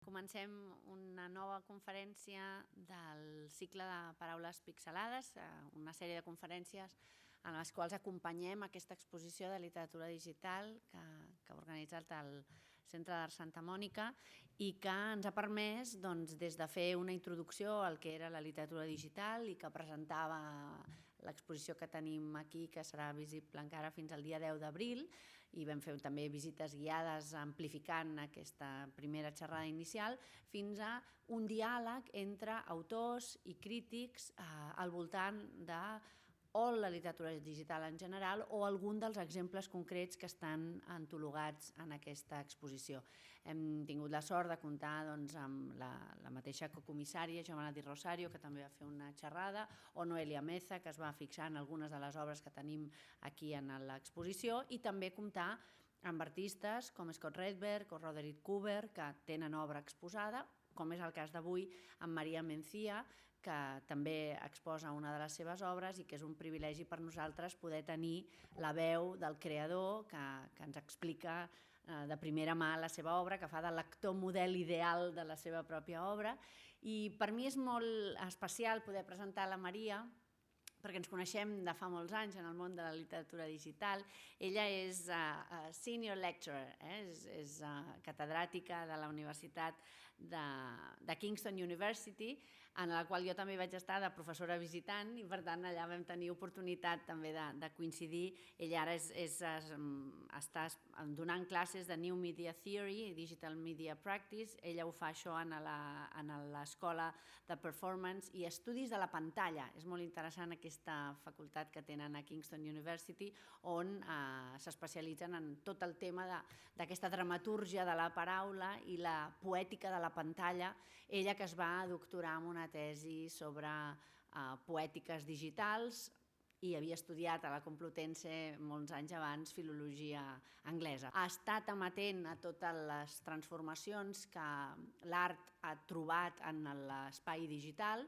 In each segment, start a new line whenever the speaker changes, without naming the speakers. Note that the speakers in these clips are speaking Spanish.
Comencem una nova conferència del cicle de paraules pixelades, una sèrie de conferències en les quals acompanyem aquesta exposició de literatura digital que ha organitzat el Centre d'Art Santa Mònica i que ens ha permès des de fer una introducció al que era la literatura digital i que presentava l'exposició que tenim aquí, que serà visible encara fins al dia 10 d'abril, i vam fer també visites guiades amplificant aquesta primera xerrada inicial, fins a un diàleg entre autors i crítics al voltant de o la literatura digital en general o algun dels exemples concrets que estan antologats en aquesta exposició. Hem tingut la sort de comptar amb la mateixa cocomissària, Giovanna Di Rosario, que també va fer una xerrada, o Noelia Meza, que es va fixar en algunes de les obres que tenim aquí en l'exposició, i també comptar amb artistes com Scott Redberg o Roderick Coover, que tenen obra exposada, com és el cas d'avui amb Maria Mencía, que també exposa una de les seves obres i que és un privilegi per nosaltres poder tenir la veu del creador que ens explica de primera mà la seva obra, que fa de lector model ideal de la seva pròpia obra. I per mi és molt especial poder presentar la Maria, perquè ens coneixem de fa molts anys en el món de la literatura digital. Ella és senior lecturer, és catedràtica de la Universitat de Kingston University, en la qual jo també vaig estar de professora visitant i per tant allà vam tenir oportunitat també de coincidir. Ella ara està donant classes de New Media Theory i Digital Media Practice. Ella ho fa això en l'escola de Performance i Estudis de la Pantalla. És molt interessant aquesta facultat que tenen a Kingston University, on s'especialitzen en tot el tema d'aquesta dramatúrgia de la paraula i la poètica de la pantalla. Ella que es va doctorar en una tesi sobre poètiques digitals i havia estudiat a la Complutense molts anys abans filologia anglesa. Ha estat amatent a totes les transformacions que l'art ha trobat en l'espai digital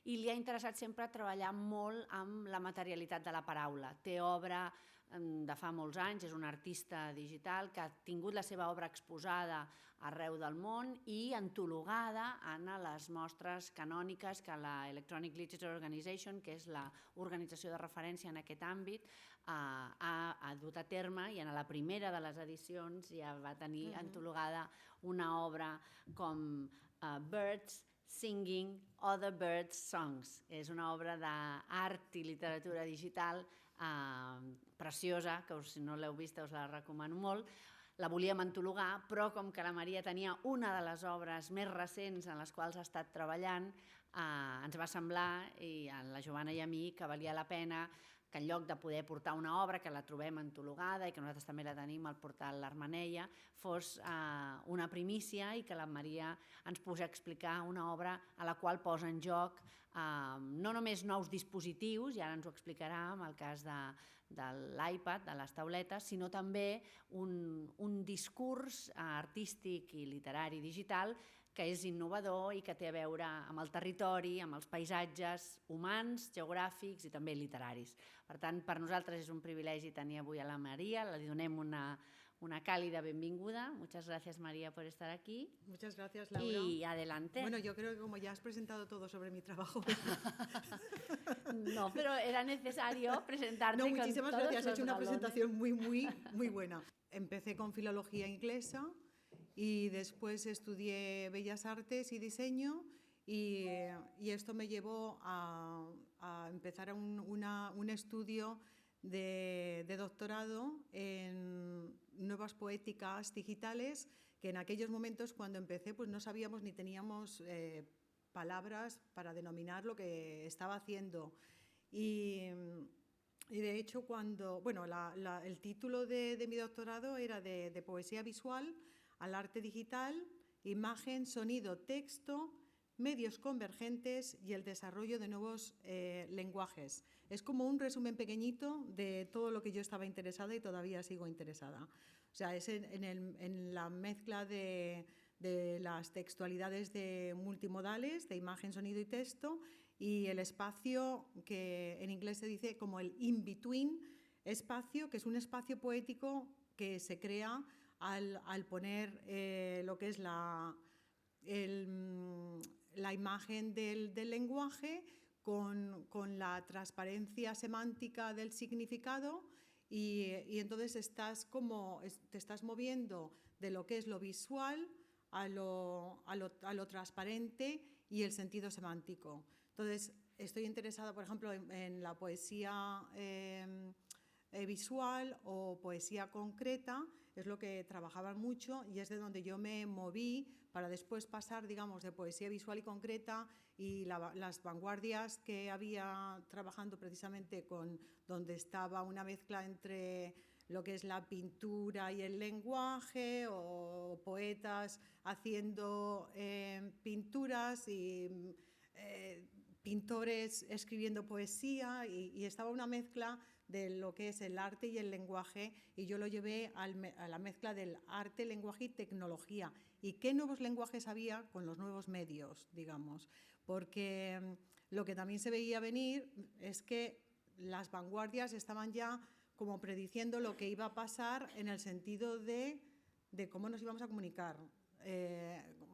i li ha interessat sempre treballar molt amb la materialitat de la paraula. Té obra de fa molts anys, és un artista digital que ha tingut la seva obra exposada arreu del món i antologada en les mostres canòniques que la Electronic Literature Organization, que és l'organització de referència en aquest àmbit, ha dut a terme, i en la primera de les edicions ja va tenir antologada una obra com Birds Singing Other Birds' Songs. És una obra d'art i literatura digital preciosa, que si no l'heu vista us la recomano molt. La volíem antologar, però com que la Maria tenia una de les obres més recents en les quals ha estat treballant, ens va semblar, i a la Giovanna i a mi, que valia la pena que en lloc de poder portar una obra que la trobem antologada i que nosaltres també la tenim al portal l'Armeneia, fos una primícia i que la Maria ens pogués explicar una obra a la qual posa en joc no només nous dispositius, i ara ens ho explicarà en el cas de l'iPad, de les tauletes, sinó també un discurs artístic i literari digital que és innovador i que té a veure amb el territori, amb els paisatges humans, geogràfics i també literaris. Per tant, per nosaltres és un privilegi tenir avui a la Maria, li donem una cálida bienvenida. Muchas gracias, María, por estar aquí.
Muchas gracias, Laura.
Y adelante.
Bueno, yo creo que como ya has presentado todo sobre mi trabajo...
No, pero era necesario presentarte con todos los valores.
No, muchísimas gracias. Has hecho una presentación muy buena. Empecé con filología inglesa y después estudié Bellas Artes y Diseño y esto me llevó a empezar un estudio de doctorado en nuevas poéticas digitales, que en aquellos momentos cuando empecé pues no sabíamos ni teníamos palabras para denominar lo que estaba haciendo. Y de hecho el título de mi doctorado era de poesía visual al arte digital, imagen, sonido, texto, medios convergentes y el desarrollo de nuevos lenguajes. Es como un resumen pequeñito de todo lo que yo estaba interesada y todavía sigo interesada. O sea, es en la mezcla de las textualidades multimodales, de imagen, sonido y texto, y el espacio, que en inglés se dice como el in-between espacio, que es un espacio poético que se crea al poner lo que es la imagen del lenguaje con la transparencia semántica del significado y entonces te estás moviendo de lo que es lo visual a lo transparente y el sentido semántico. Entonces, estoy interesada, por ejemplo, en la poesía visual o poesía concreta, es lo que trabajaban mucho y es de donde yo me moví para después pasar, digamos, de poesía visual y concreta y las vanguardias que había trabajando precisamente con donde estaba una mezcla entre lo que es la pintura y el lenguaje, o poetas haciendo pinturas y pintores escribiendo poesía, y estaba una mezcla de lo que es el arte y el lenguaje, y yo lo llevé a la mezcla del arte, lenguaje y tecnología. ¿Y qué nuevos lenguajes había con los nuevos medios, digamos? Porque lo que también se veía venir es que las vanguardias estaban ya como prediciendo lo que iba a pasar en el sentido de cómo nos íbamos a comunicar.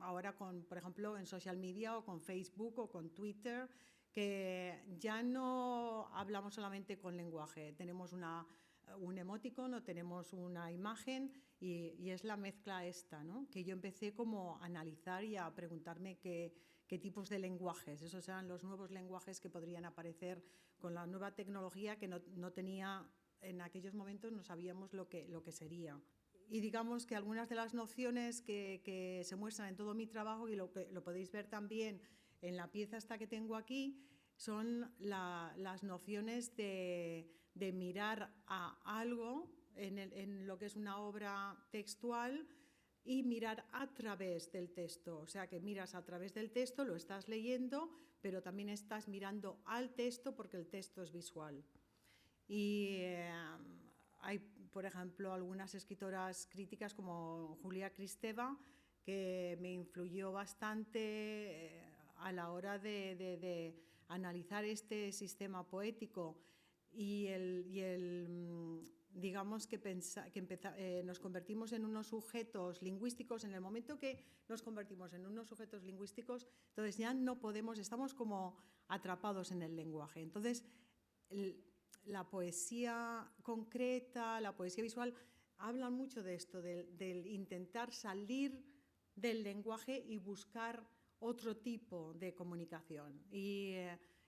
Ahora, por ejemplo, en social media o con Facebook o con Twitter, que ya no hablamos solamente con lenguaje, tenemos un emoticon o tenemos una imagen y es la mezcla esta, ¿no? Que yo empecé como a analizar y a preguntarme qué tipos de lenguajes, esos eran los nuevos lenguajes que podrían aparecer con la nueva tecnología que no tenía, en aquellos momentos no sabíamos lo que sería. Y digamos que algunas de las nociones que se muestran en todo mi trabajo, y lo podéis ver también en la pieza esta que tengo aquí, son las nociones de mirar a algo en lo que es una obra textual y mirar a través del texto. O sea, que miras a través del texto, lo estás leyendo, pero también estás mirando al texto porque el texto es visual. Y hay, por ejemplo, algunas escritoras críticas como Julia Kristeva, que me influyó bastante a la hora de analizar este sistema poético y digamos que nos convertimos en unos sujetos lingüísticos. En el momento que nos convertimos en unos sujetos lingüísticos, entonces ya no podemos, estamos como atrapados en el lenguaje. Entonces, la poesía concreta, la poesía visual, hablan mucho de esto, del intentar salir del lenguaje y buscar otro tipo de comunicación. Y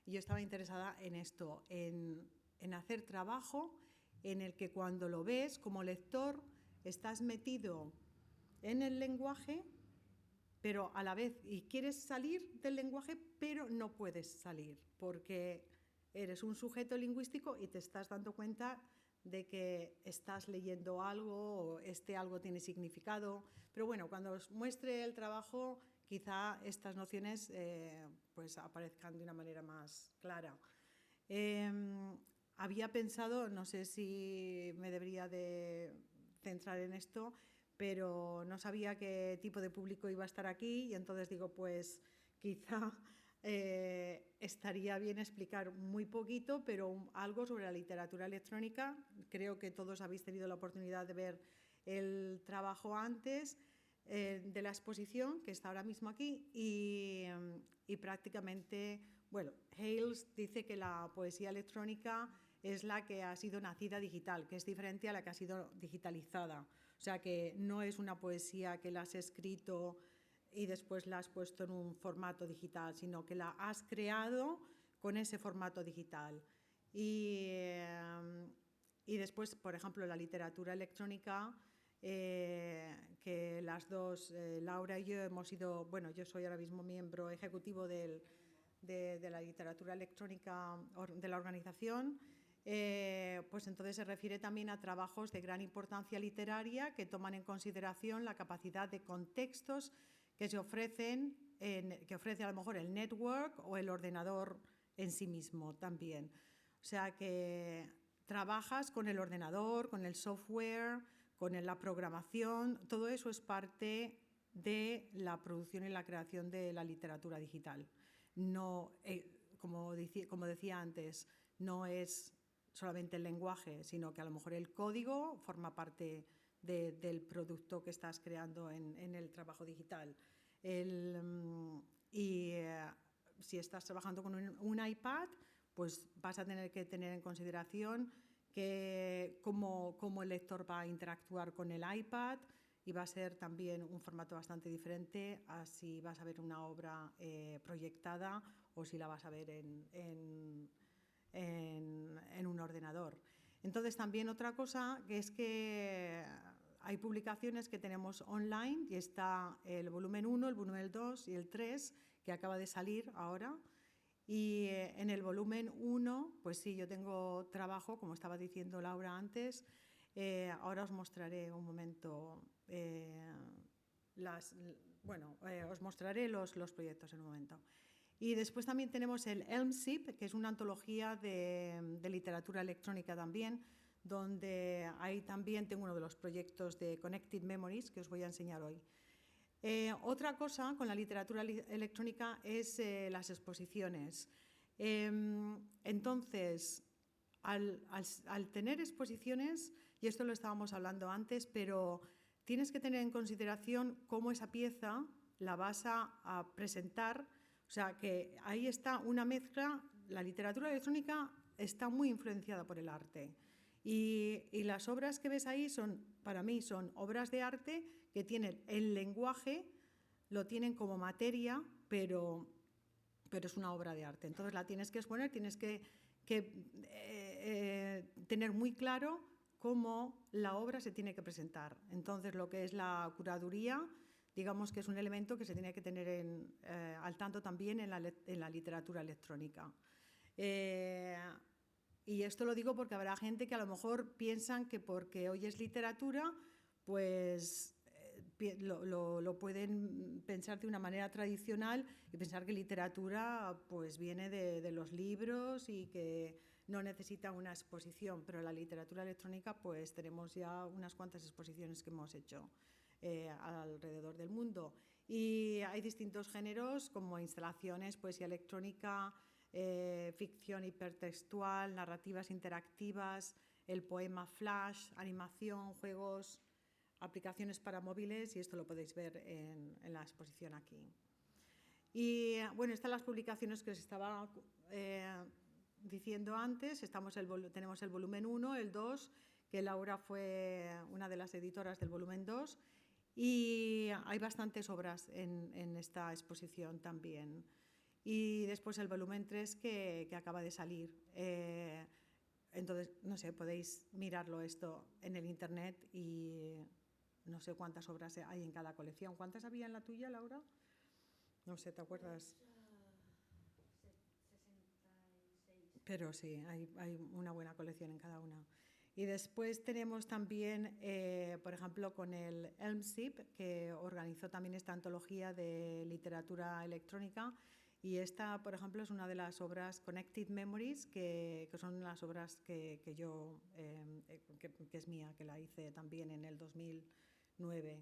yo estaba interesada en esto, en hacer trabajo en el que cuando lo ves como lector estás metido en el lenguaje, pero a la vez y quieres salir del lenguaje, pero no puedes salir porque eres un sujeto lingüístico y te estás dando cuenta de que estás leyendo algo o algo tiene significado. Pero bueno, cuando os muestre el trabajo, quizá estas nociones pues aparezcan de una manera más clara. Había pensado, no sé si me debería de centrar en esto, pero no sabía qué tipo de público iba a estar aquí y entonces digo, pues quizá estaría bien explicar muy poquito, pero algo sobre la literatura electrónica. Creo que todos habéis tenido la oportunidad de ver el trabajo antes de la exposición, que está ahora mismo aquí, y prácticamente, bueno, Hales dice que la poesía electrónica es la que ha sido nacida digital, que es diferente a la que ha sido digitalizada. O sea, que no es una poesía que la has escrito y después la has puesto en un formato digital, sino que la has creado con ese formato digital. Y después, por ejemplo, la literatura electrónica, que las dos, Laura y yo, hemos sido, bueno, yo soy ahora mismo miembro ejecutivo de la literatura electrónica de la organización, pues entonces se refiere también a trabajos de gran importancia literaria que toman en consideración la capacidad de contextos que se ofrecen, que ofrece a lo mejor el network o el ordenador en sí mismo también. O sea que trabajas con el ordenador, con el software, con la programación, todo eso es parte de la producción y la creación de la literatura digital. No, como decía antes, no es solamente el lenguaje, sino que a lo mejor el código forma parte del producto que estás creando en el trabajo digital. Si estás trabajando con un iPad, pues vas a tener que tener en consideración cómo el lector va a interactuar con el iPad, y va a ser también un formato bastante diferente a si vas a ver una obra proyectada o si la vas a ver en un ordenador. Entonces, también otra cosa que es que hay publicaciones que tenemos online, y está el volumen 1, el volumen 2 y el 3, que acaba de salir ahora. Y en el volumen 1, pues sí, yo tengo trabajo, como estaba diciendo Laura antes. Ahora os mostraré un momento, os mostraré los proyectos en un momento. Y después también tenemos el ELMSIP, que es una antología de literatura electrónica también, donde ahí también tengo uno de los proyectos de Connected Memories que os voy a enseñar hoy. Otra cosa con la literatura electrónica es las exposiciones. Entonces, al tener exposiciones, y esto lo estábamos hablando antes, pero tienes que tener en consideración cómo esa pieza la vas a presentar. O sea, que ahí está una mezcla. La literatura electrónica está muy influenciada por el arte. Y las obras que ves ahí para mí son obras de arte que tienen el lenguaje, lo tienen como materia, pero es una obra de arte. Entonces la tienes que exponer, tienes que tener muy claro cómo la obra se tiene que presentar. Entonces, lo que es la curaduría, digamos que es un elemento que se tiene que tener al tanto también en la literatura electrónica. Y esto lo digo porque habrá gente que a lo mejor piensan que porque hoy es literatura, pues lo pueden pensar de una manera tradicional y pensar que literatura pues viene de los libros y que no necesita una exposición, pero la literatura electrónica pues tenemos ya unas cuantas exposiciones que hemos hecho alrededor del mundo, y hay distintos géneros como instalaciones, poesía electrónica, ficción hipertextual, narrativas interactivas, el poema flash, animación, juegos, aplicaciones para móviles, y esto lo podéis ver en la exposición aquí. Y bueno, estas son las publicaciones que os estaba diciendo antes. Tenemos el volumen 1, el 2, que Laura fue una de las editoras del volumen 2, y hay bastantes obras en esta exposición también. Y después el volumen 3 que acaba de salir. Entonces, no sé, podéis mirarlo esto en el internet, y no sé cuántas obras hay en cada colección. ¿Cuántas había en la tuya, Laura? No sé, ¿te acuerdas?
66.
Pero sí, hay una buena colección en cada una. Y después tenemos también, por ejemplo, con el ELMSIP, que organizó también esta antología de literatura electrónica. Y esta, por ejemplo, es una de las obras Connected Memories, que son las obras que es mía, que la hice también en el 2009.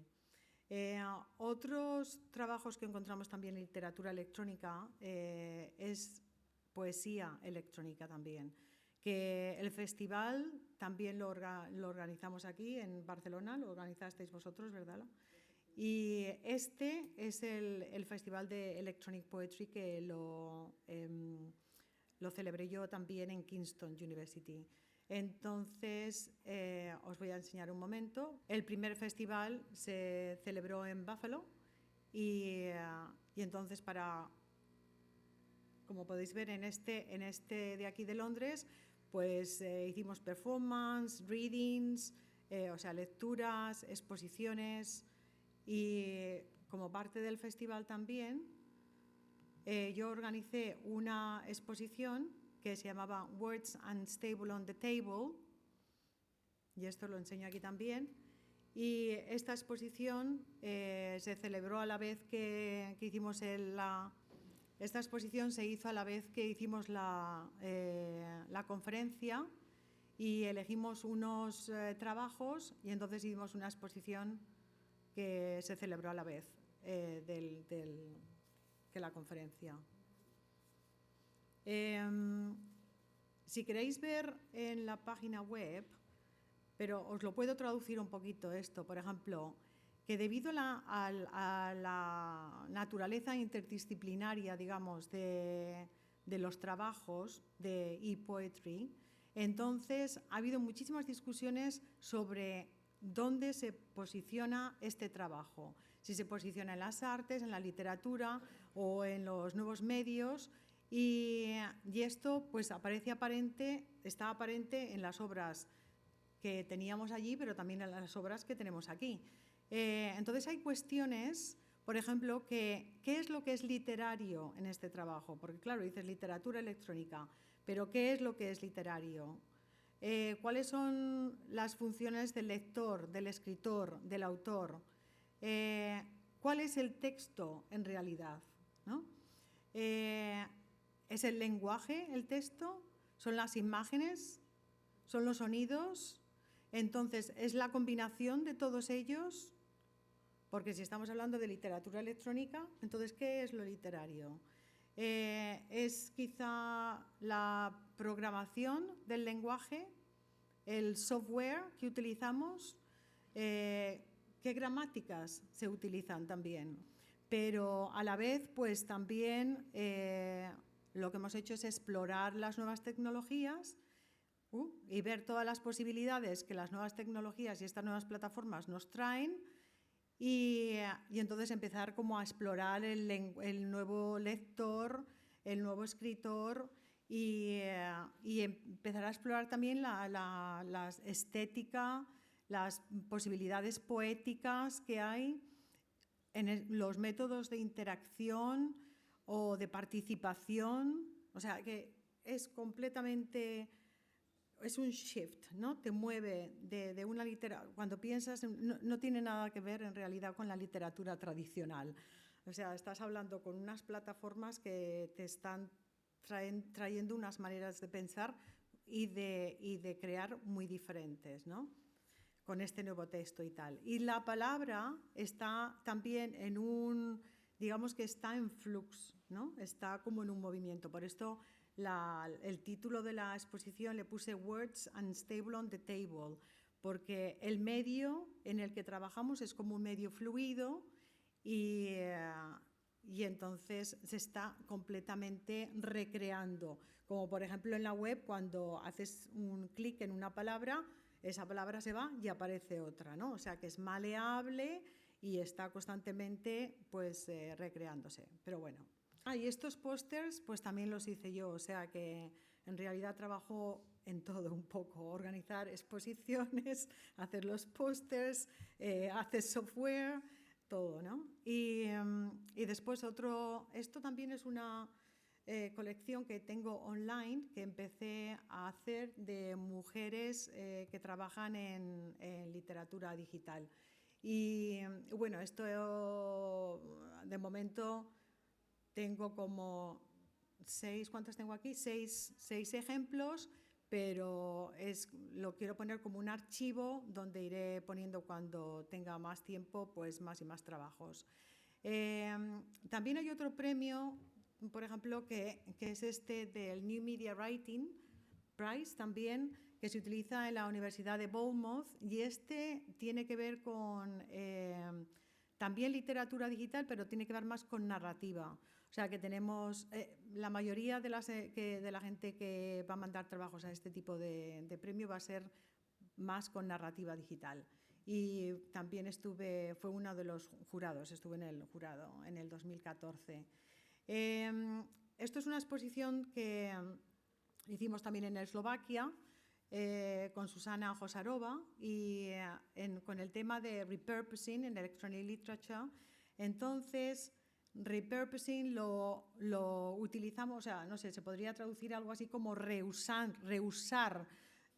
Otros trabajos que encontramos también en literatura electrónica es poesía electrónica también, que el festival también lo organizamos aquí en Barcelona, lo organizasteis vosotros, ¿verdad? Y este es el Festival de Electronic Poetry, que lo celebré yo también en Kingston University. Entonces, os voy a enseñar un momento. El primer festival se celebró en Buffalo, y entonces como podéis ver en este de aquí de Londres, pues hicimos performance, readings, o sea, lecturas, exposiciones. Y como parte del festival también, yo organicé una exposición que se llamaba Words Unstable on the Table, y esto lo enseño aquí también. Y esta exposición se celebró a la vez que hicimos esta exposición se hizo a la vez que hicimos la conferencia, y elegimos unos trabajos, y entonces hicimos una exposición que se celebró a la vez que la conferencia. Si queréis ver en la página web, pero os lo puedo traducir un poquito esto, por ejemplo, que debido a la naturaleza interdisciplinaria, digamos, de los trabajos de e-poetry, entonces ha habido muchísimas discusiones sobre dónde se posiciona este trabajo, si se posiciona en las artes, en la literatura o en los nuevos medios, y esto pues está aparente en las obras que teníamos allí, pero también en las obras que tenemos aquí. Entonces hay cuestiones, por ejemplo, ¿qué es lo que es literario en este trabajo? Porque claro, dices literatura electrónica, pero ¿qué es lo que es literario? ¿Cuáles son las funciones del lector, del escritor, del autor? ¿Cuál es el texto en realidad? ¿No? ¿Es el lenguaje el texto? ¿Son las imágenes? ¿Son los sonidos? Entonces, ¿es la combinación de todos ellos? Porque si estamos hablando de literatura electrónica, entonces, ¿qué es lo literario? ¿Es quizá la programación del lenguaje? ¿El software que utilizamos? ¿Qué gramáticas se utilizan también? Pero a la vez, pues también lo que hemos hecho es explorar las nuevas tecnologías y ver todas las posibilidades que las nuevas tecnologías y estas nuevas plataformas nos traen y entonces empezar como a explorar el nuevo lector, el nuevo escritor y empezar a explorar también la estética, las posibilidades poéticas que hay en los métodos de interacción o de participación. O sea, que es completamente... Es un shift, ¿no? Te mueve de una literatura... Cuando piensas, no tiene nada que ver en realidad con la literatura tradicional. O sea, estás hablando con unas plataformas que te están trayendo unas maneras de pensar y de crear muy diferentes, ¿no? Con este nuevo texto y tal. Y la palabra está también en digamos que está en flux, ¿no? Está como en un movimiento. Por esto el título de la exposición le puse Words Unstable on the Table, porque el medio en el que trabajamos es como un medio fluido y entonces se está completamente recreando. Como por ejemplo en la web, cuando haces un clic en una palabra, esa palabra se va y aparece otra, ¿no? O sea que es maleable y está constantemente pues recreándose. Pero bueno. Y estos pósters pues también los hice yo, o sea que en realidad trabajo en todo un poco, organizar exposiciones, hacer los pósters, hacer software, todo, ¿no? Y después esto también es una colección que tengo online que empecé a hacer de mujeres que trabajan en literatura digital. Y bueno, esto de momento tengo como ¿cuántos tengo aquí? Seis ejemplos, pero lo quiero poner como un archivo donde iré poniendo cuando tenga más tiempo, pues más y más trabajos. También hay otro premio, por ejemplo, que es este del New Media Writing Prize también, que se utiliza en la Universidad de Bournemouth, y este tiene que ver con también literatura digital, pero tiene que ver más con narrativa. O sea que tenemos, la mayoría de la gente que va a mandar trabajos a este tipo de premio va a ser más con narrativa digital. Y también fue uno de los jurados, estuve en el jurado en el 2014. Esto es una exposición que hicimos también en Eslovaquia con Susana Hosarova y con el tema de repurposing en Electronic Literature. Entonces, repurposing lo utilizamos, o sea, no sé, se podría traducir algo así como reusar.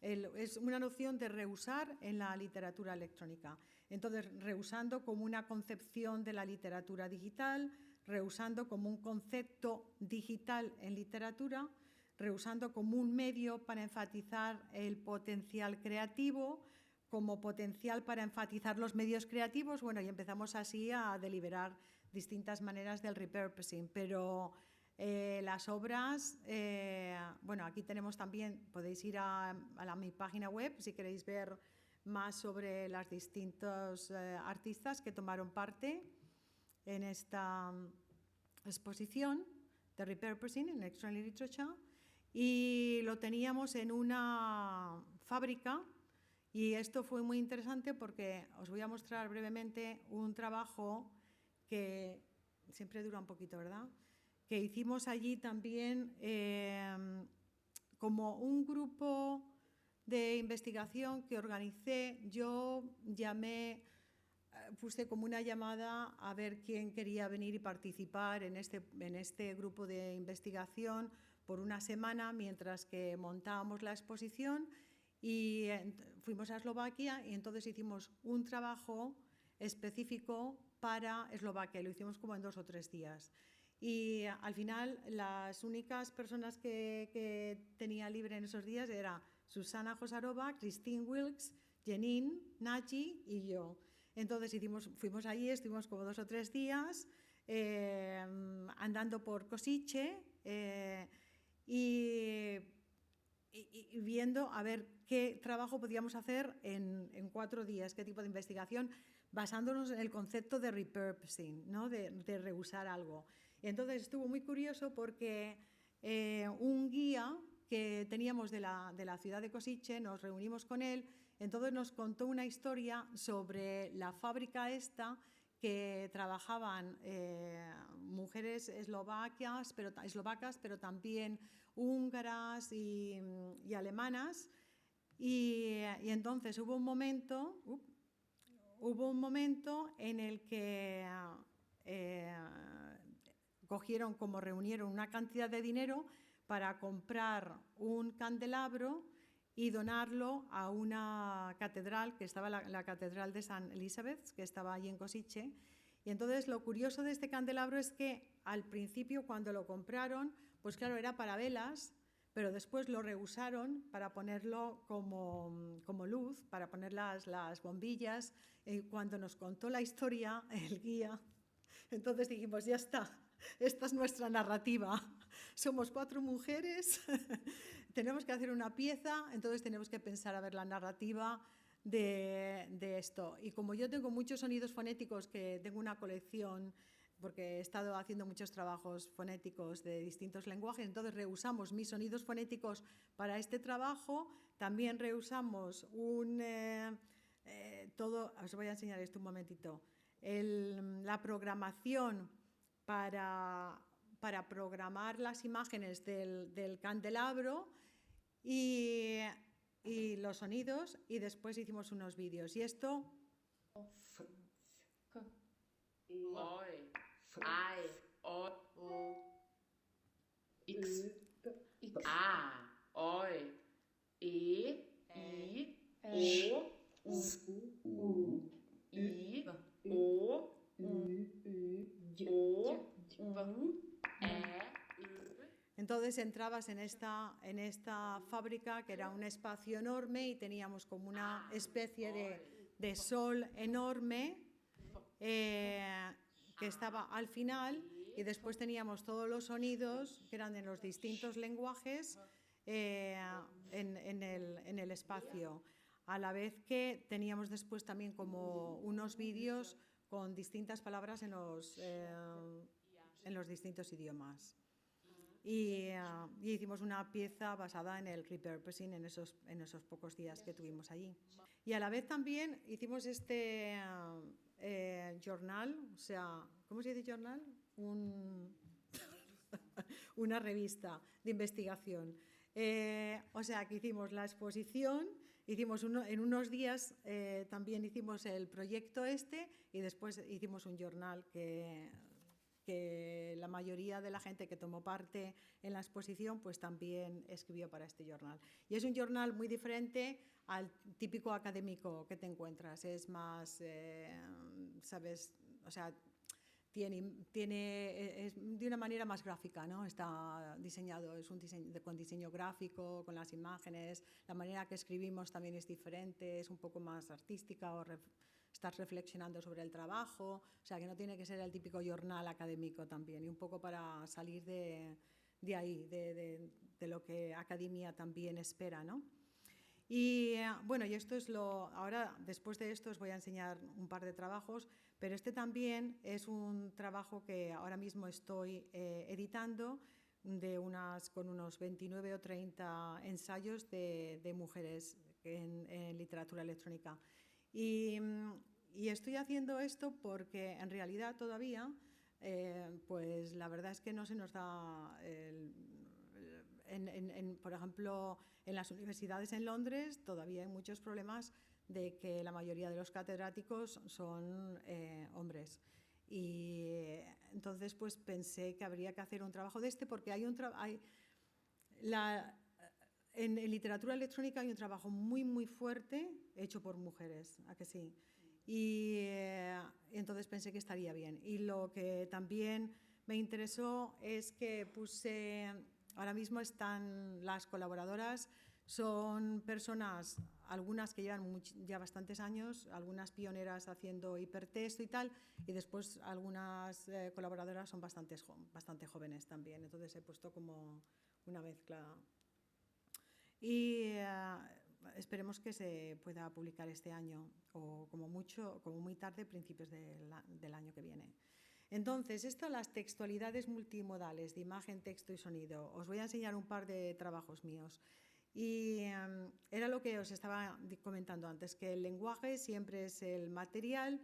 Es una noción de reusar en la literatura electrónica. Entonces, reusando como una concepción de la literatura digital, reusando como un concepto digital en literatura, reusando como un medio para enfatizar el potencial creativo, como potencial para enfatizar los medios creativos, bueno, y empezamos así a deliberar distintas maneras del repurposing, pero Las obras, bueno, aquí tenemos también, podéis ir a mi página web si queréis ver más sobre los distintos artistas que tomaron parte en esta exposición de Repurposing en Extraordinary Literature, y lo teníamos en una fábrica, y esto fue muy interesante porque os voy a mostrar brevemente un trabajo que siempre dura un poquito, ¿verdad?, que hicimos allí también como un grupo de investigación que organicé. Yo puse como una llamada a ver quién quería venir y participar en este grupo de investigación por una semana mientras que montábamos la exposición, y fuimos a Eslovaquia y entonces hicimos un trabajo específico para Eslovaquia, y lo hicimos como en 2 o 3 días. Y al final las únicas personas que tenía libre en esos días eran Susana Josarova, Christine Wilkes, Janine Nagy y yo. Entonces fuimos allí, estuvimos como 2 o 3 días andando por Košice y viendo a ver qué trabajo podíamos hacer en 4 días, qué tipo de investigación, basándonos en el concepto de repurposing, ¿no?, de reusar algo. Y entonces estuvo muy curioso porque un guía que teníamos de la ciudad de Košice, nos reunimos con él, entonces nos contó una historia sobre la fábrica esta que trabajaban mujeres eslovacas, pero también húngaras y alemanas, y entonces hubo un momento en el que reunieron una cantidad de dinero para comprar un candelabro y donarlo a una catedral que estaba, la catedral de San Elizabeth, que estaba allí en Košice. Y entonces lo curioso de este candelabro es que al principio, cuando lo compraron, pues claro, era para velas, pero después lo reusaron para ponerlo como luz, para poner las bombillas. Cuando nos contó la historia el guía, entonces dijimos, ya está, esta es nuestra narrativa. Somos 4 mujeres, tenemos que hacer una pieza, entonces tenemos que pensar a ver la narrativa de esto. Y como yo tengo muchos sonidos fonéticos, que tengo una colección, porque he estado haciendo muchos trabajos fonéticos de distintos lenguajes, entonces reusamos mis sonidos fonéticos para este trabajo. También reusamos os voy a enseñar esto un momentito, la programación para programar las imágenes del candelabro y los sonidos, y después hicimos unos vídeos. Y esto...
X, A, O, E, I, O, U, I, O,
Entonces entrabas en esta fábrica, que era un espacio enorme, y teníamos como una especie de sol enorme que estaba al final, y después teníamos todos los sonidos que eran de los distintos lenguajes en el espacio, a la vez que teníamos después también como unos vídeos con distintas palabras en los distintos idiomas. Y hicimos una pieza basada en el repurposing en esos pocos días que tuvimos allí. Y a la vez también hicimos este journal, o sea, ¿cómo se dice journal? Una revista de investigación. O sea, que hicimos la exposición, en unos días también hicimos el proyecto y después hicimos un journal que la mayoría de la gente que tomó parte en la exposición pues también escribió para este journal. Y es un journal muy diferente al típico académico que te encuentras. Es más, ¿sabes? O sea, es de una manera más gráfica, ¿no? Está diseñado, es un diseño con diseño gráfico, con las imágenes. La manera que escribimos también es diferente, es un poco más artística, estás reflexionando sobre el trabajo, o sea, que no tiene que ser el típico jornal académico también, y un poco para salir de ahí, de lo que academia también espera, ¿no? Y bueno, y esto es ahora después de esto os voy a enseñar un par de trabajos, pero este también es un trabajo que ahora mismo estoy editando con unos 29 o 30 ensayos de mujeres en literatura electrónica. Y estoy haciendo esto porque en realidad todavía, pues la verdad es que no se nos da, por ejemplo, en las universidades en Londres todavía hay muchos problemas de que la mayoría de los catedráticos son hombres. Y entonces pues pensé que habría que hacer un trabajo de este porque en literatura electrónica hay un trabajo muy, muy fuerte hecho por mujeres, ¿a que sí? Y entonces pensé que estaría bien. Y lo que también me interesó es que ahora mismo están las colaboradoras, son personas, algunas que llevan ya bastantes años, algunas pioneras haciendo hipertexto y tal, y después algunas colaboradoras son bastante jóvenes también. Entonces he puesto como una mezcla. Y esperemos que se pueda publicar este año o como muy tarde, principios del año que viene. Entonces, las textualidades multimodales de imagen, texto y sonido. Os voy a enseñar un par de trabajos míos. Y era lo que os estaba comentando antes, que el lenguaje siempre es el material,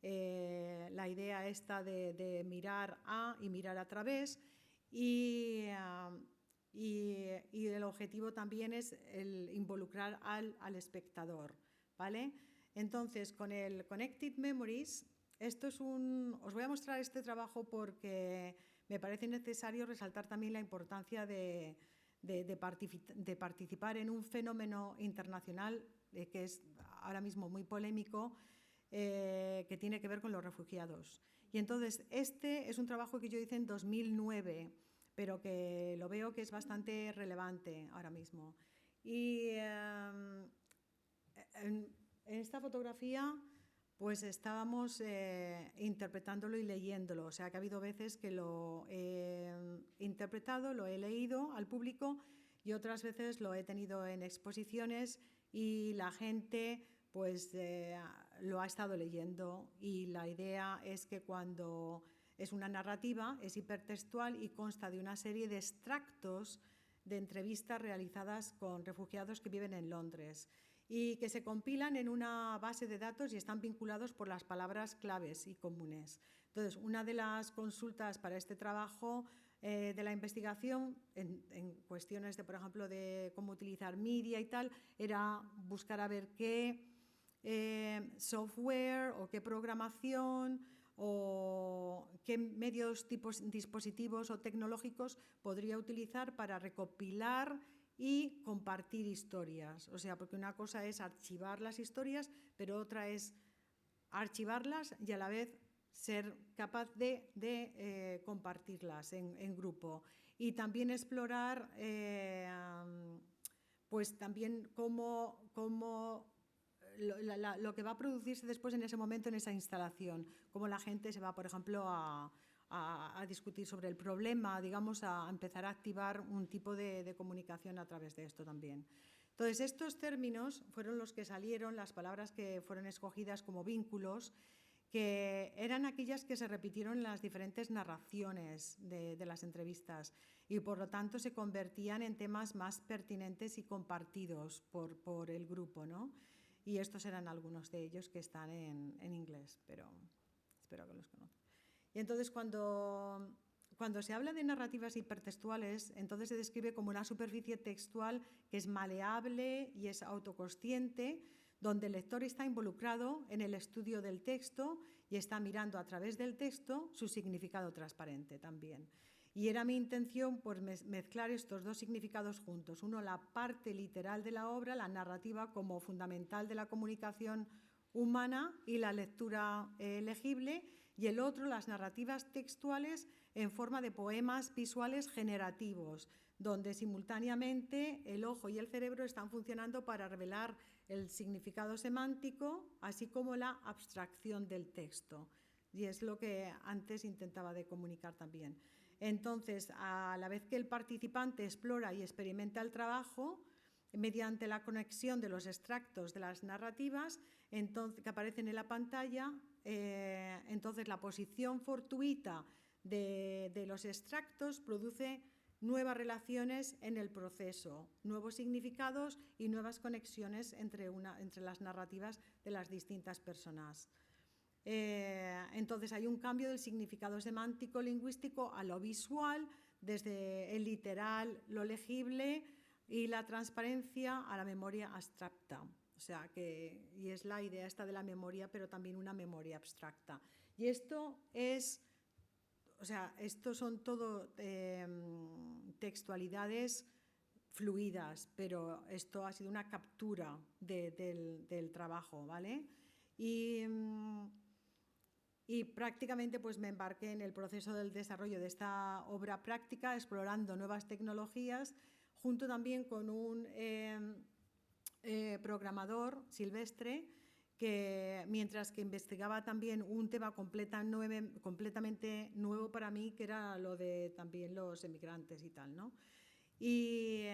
la idea esta de mirar y mirar a través, y el objetivo también es el involucrar al espectador, ¿vale? Entonces, con el Connected Memories, os voy a mostrar este trabajo porque me parece necesario resaltar también la importancia de participar en un fenómeno internacional que es ahora mismo muy polémico, que tiene que ver con los refugiados. Y entonces, este es un trabajo que yo hice en 2009, pero que lo veo que es bastante relevante ahora mismo. Y en esta fotografía pues estábamos interpretándolo y leyéndolo, o sea que ha habido veces que lo he interpretado, lo he leído al público y otras veces lo he tenido en exposiciones y la gente pues lo ha estado leyendo, y la idea es que cuando es una narrativa, es hipertextual y consta de una serie de extractos de entrevistas realizadas con refugiados que viven en Londres y que se compilan en una base de datos y están vinculados por las palabras claves y comunes. Entonces, una de las consultas para este trabajo de la investigación en cuestiones de, por ejemplo, de cómo utilizar media y tal, era buscar a ver qué software o qué programación o qué medios, dispositivos o tecnológicos podría utilizar para recopilar y compartir historias. O sea, porque una cosa es archivar las historias, pero otra es archivarlas y a la vez ser capaz de compartirlas en grupo. Y también explorar pues también lo que va a producirse después en ese momento en esa instalación, cómo la gente se va, por ejemplo, a discutir sobre el problema, digamos, a empezar a activar un tipo de comunicación a través de esto también. Entonces, estos términos fueron los que salieron, las palabras que fueron escogidas como vínculos, que eran aquellas que se repitieron en las diferentes narraciones de las entrevistas y, por lo tanto, se convertían en temas más pertinentes y compartidos por el grupo, ¿no? Y estos eran algunos de ellos que están en inglés, pero espero que los conozcan. Y entonces, cuando se habla de narrativas hipertextuales, entonces se describe como una superficie textual que es maleable y es autoconsciente, donde el lector está involucrado en el estudio del texto y está mirando a través del texto su significado transparente también. Y era mi intención pues, mezclar estos dos significados juntos. Uno, la parte literal de la obra, la narrativa como fundamental de la comunicación humana y la lectura legible, y el otro las narrativas textuales en forma de poemas visuales generativos, donde simultáneamente el ojo y el cerebro están funcionando para revelar el significado semántico, así como la abstracción del texto. Y es lo que antes intentaba de comunicar también. Entonces, a la vez que el participante explora y experimenta el trabajo, mediante la conexión de los extractos de las narrativas que aparecen en la pantalla, entonces la posición fortuita de los extractos produce nuevas relaciones en el proceso, nuevos significados y nuevas conexiones entre las narrativas de las distintas personas. Entonces hay un cambio del significado semántico lingüístico a lo visual, desde el literal, lo legible, y la transparencia a la memoria abstracta. O sea, y es la idea esta de la memoria, pero también una memoria abstracta. Y esto estos son todo textualidades fluidas, pero esto ha sido una captura del trabajo, ¿vale? Y prácticamente pues me embarqué en el proceso del desarrollo de esta obra práctica, explorando nuevas tecnologías, junto también con un programador silvestre, que mientras que investigaba también un tema completamente nuevo para mí, que era lo de también los emigrantes y tal, ¿no? Y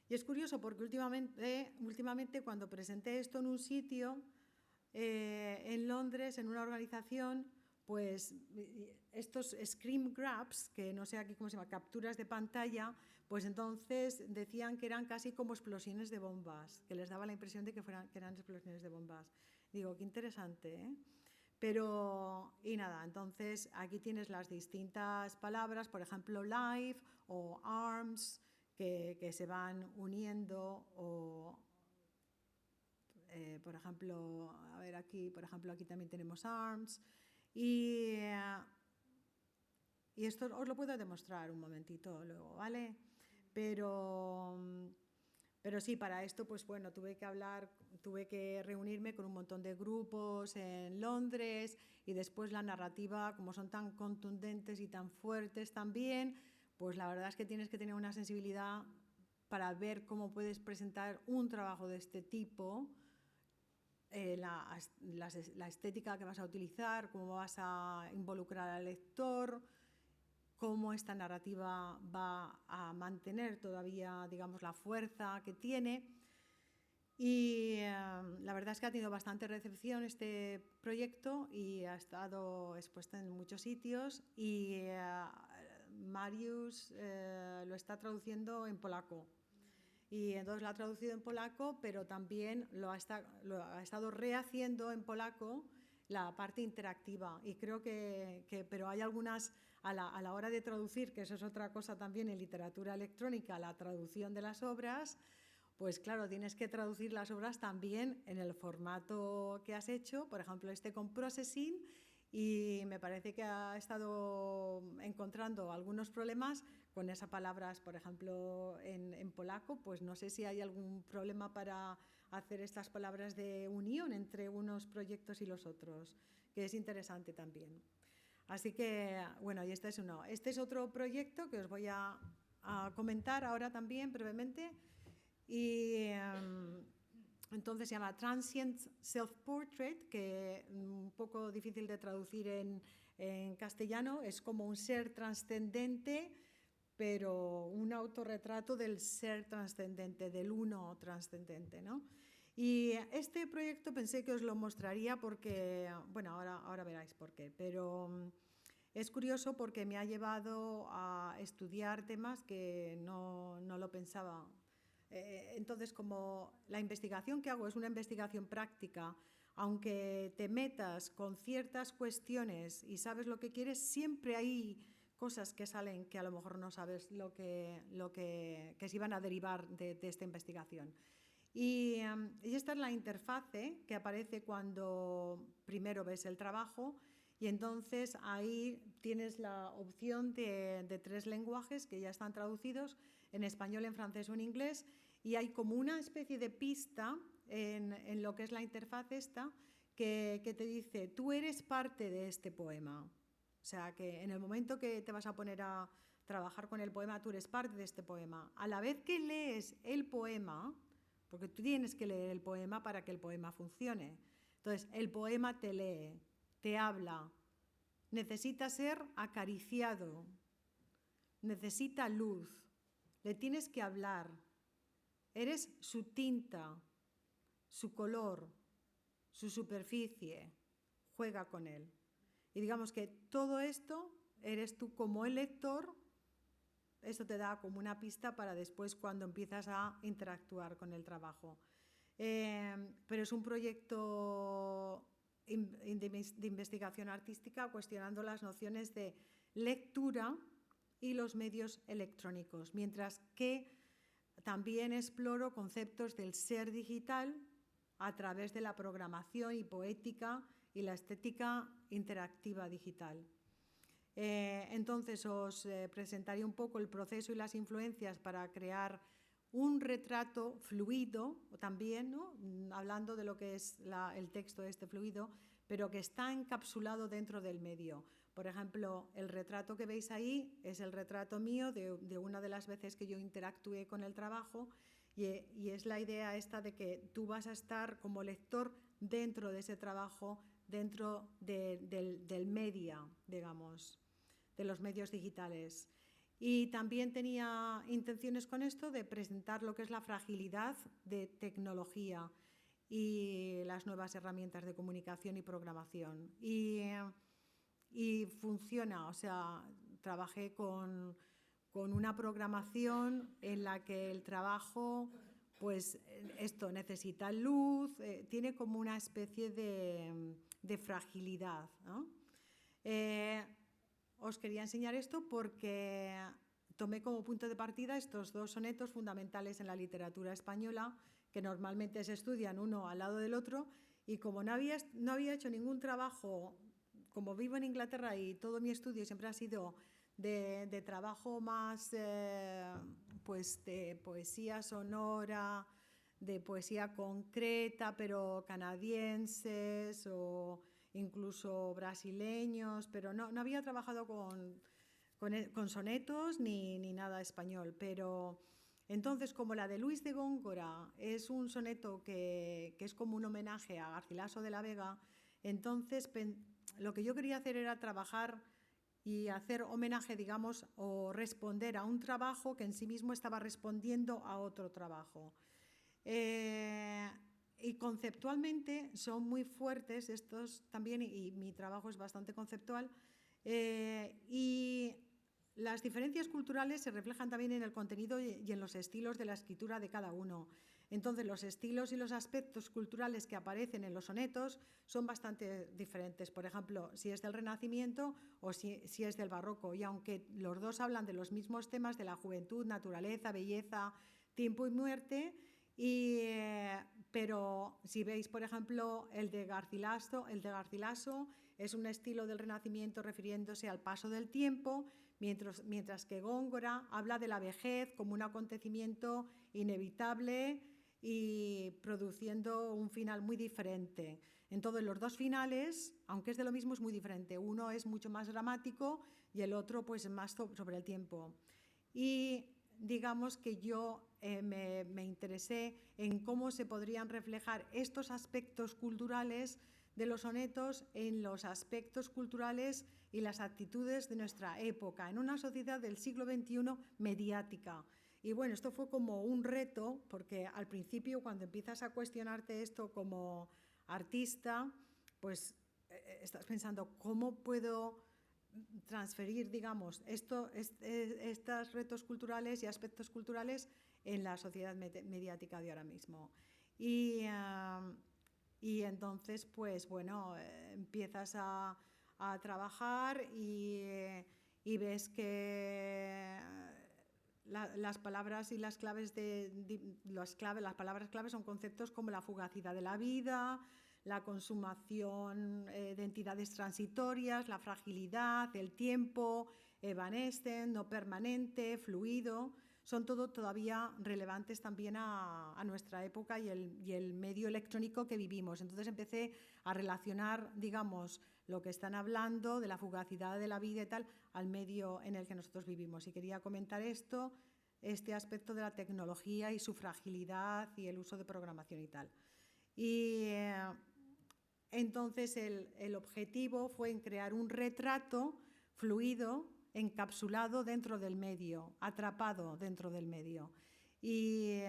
es curioso porque últimamente cuando presenté esto en un sitio, en Londres, en una organización, pues estos screen grabs, que no sé aquí cómo se llama, capturas de pantalla, pues entonces decían que eran casi como explosiones de bombas, que les daba la impresión de que eran explosiones de bombas. Digo, qué interesante, ¿eh? Y nada, entonces aquí tienes las distintas palabras, por ejemplo, live o arms, que se van uniendo, o por ejemplo, a ver aquí, por ejemplo, aquí también tenemos arms, y esto os lo puedo demostrar un momentito luego, ¿vale? Pero sí, para esto, pues bueno, tuve que reunirme con un montón de grupos en Londres, y después la narrativa, como son tan contundentes y tan fuertes también, pues la verdad es que tienes que tener una sensibilidad para ver cómo puedes presentar un trabajo de este tipo, la estética que vas a utilizar, cómo vas a involucrar al lector, cómo esta narrativa va a mantener todavía, digamos, la fuerza que tiene. Y la verdad es que ha tenido bastante recepción este proyecto y ha estado expuesta en muchos sitios, y Mariusz lo está traduciendo en polaco. Y entonces lo ha traducido en polaco, pero también lo ha estado rehaciendo en polaco la parte interactiva. Y creo pero hay algunas, a la hora de traducir, que eso es otra cosa también en literatura electrónica, la traducción de las obras, pues claro, tienes que traducir las obras también en el formato que has hecho, por ejemplo, con Processing, y me parece que ha estado encontrando algunos problemas con esas palabras, por ejemplo, en polaco. Pues no sé si hay algún problema para hacer estas palabras de unión entre unos proyectos y los otros, que es interesante también. Así que, bueno, y este es otro proyecto que os voy a comentar ahora también brevemente, y entonces se llama Transient Self-Portrait, que un poco difícil de traducir en castellano, es como un ser trascendente, pero un autorretrato del ser trascendente, del uno trascendente, ¿no? Y este proyecto pensé que os lo mostraría porque, bueno, ahora veréis por qué, pero es curioso porque me ha llevado a estudiar temas que no lo pensaba. Entonces, como la investigación que hago es una investigación práctica, aunque te metas con ciertas cuestiones y sabes lo que quieres, siempre hay cosas que salen que a lo mejor no sabes que se iban a derivar de esta investigación. Y esta es la interfase que aparece cuando primero ves el trabajo, y entonces ahí tienes la opción de 3 lenguajes que ya están traducidos, en español, en francés o en inglés, y hay como una especie de pista en lo que es la interfaz esta, que te dice, tú eres parte de este poema. O sea, que en el momento que te vas a poner a trabajar con el poema, tú eres parte de este poema. A la vez que lees el poema, porque tú tienes que leer el poema para que el poema funcione. Entonces, el poema te lee, te habla, necesita ser acariciado, necesita luz, le tienes que hablar. Eres su tinta, su color, su superficie, juega con él. Y digamos que todo esto eres tú como el lector, eso te da como una pista para después cuando empiezas a interactuar con el trabajo. Pero es un proyecto de investigación artística cuestionando las nociones de lectura y los medios electrónicos, mientras que también exploro conceptos del ser digital a través de la programación y poética y la estética interactiva digital. Entonces os presentaré un poco el proceso y las influencias para crear un retrato fluido también, ¿no? Hablando de lo que es el texto este fluido, pero que está encapsulado dentro del medio. Por ejemplo, el retrato que veis ahí es el retrato mío de una de las veces que yo interactué con el trabajo y es la idea esta de que tú vas a estar como lector dentro de ese trabajo, dentro del media, digamos, de los medios digitales. Y también tenía intenciones con esto de presentar lo que es la fragilidad de tecnología y las nuevas herramientas de comunicación y programación. Y funciona, o sea, trabajé con una programación en la que el trabajo, pues esto necesita luz, tiene como una especie de fragilidad, ¿no? Os quería enseñar esto porque tomé como punto de partida estos dos sonetos fundamentales en la literatura española que normalmente se estudian uno al lado del otro y como no había hecho ningún trabajo, como vivo en Inglaterra y todo mi estudio siempre ha sido de trabajo más pues de poesía sonora, de poesía concreta, pero canadienses o incluso brasileños, pero no había trabajado con sonetos ni nada español. Pero entonces, como la de Luis de Góngora es un soneto que es como un homenaje a Garcilaso de la Vega, entonces lo que yo quería hacer era trabajar y hacer homenaje, digamos, o responder a un trabajo que en sí mismo estaba respondiendo a otro trabajo. Y conceptualmente son muy fuertes estos también, y mi trabajo es bastante conceptual, y las diferencias culturales se reflejan también en el contenido y en los estilos de la escritura de cada uno. Entonces, los estilos y los aspectos culturales que aparecen en los sonetos son bastante diferentes. Por ejemplo, si es del Renacimiento o si es del Barroco. Y aunque los dos hablan de los mismos temas de la juventud, naturaleza, belleza, tiempo y muerte, pero si veis, por ejemplo, el de Garcilaso es un estilo del Renacimiento refiriéndose al paso del tiempo, mientras que Góngora habla de la vejez como un acontecimiento inevitable y produciendo un final muy diferente. Entonces, los dos finales, aunque es de lo mismo, es muy diferente. Uno es mucho más dramático y el otro pues más sobre el tiempo. Y digamos que yo me interesé en cómo se podrían reflejar estos aspectos culturales de los sonetos en los aspectos culturales y las actitudes de nuestra época, en una sociedad del siglo XXI mediática. Y bueno, esto fue como un reto, porque al principio cuando empiezas a cuestionarte esto como artista, pues estás pensando, ¿cómo puedo transferir, digamos, estos retos culturales y aspectos culturales en la sociedad mediática de ahora mismo? Y entonces, pues bueno, empiezas a trabajar y ves que las palabras y las claves las palabras claves son conceptos como la fugacidad de la vida, la consumación de entidades transitorias, la fragilidad, el tiempo, evanescente, no permanente, fluido. son todo todavía relevantes también a nuestra época y el medio electrónico que vivimos. Entonces empecé a relacionar, digamos, lo que están hablando de la fugacidad de la vida y tal, al medio en el que nosotros vivimos. Y quería comentar este aspecto de la tecnología y su fragilidad y el uso de programación y tal. Y entonces el objetivo fue en crear un retrato fluido, encapsulado dentro del medio, atrapado dentro del medio. Y